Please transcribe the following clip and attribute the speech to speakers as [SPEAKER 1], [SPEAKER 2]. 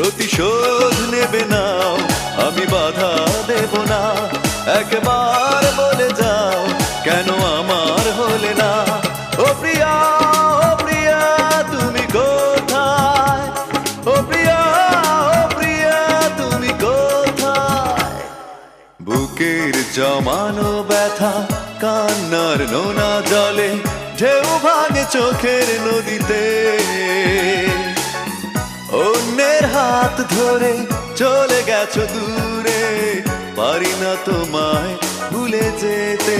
[SPEAKER 1] প্রতিশোধ নেবে নাও, আমি বাধা দেব না। একবার বলে যাও কেন আমার হলে না। ও প্রিয়া, ও প্রিয়া তুমি কোথায়? ও প্রিয়া, ও প্রিয়া তুমি কোথায়? বুকের জমানো ব্যথা কান্নার নোনা জলে ঢেউ ভাঙে চোখের নদীতে। অন্যের হাত ধরে চলে গেছো দূরে, পারি না তোমায় ভুলে যেতে।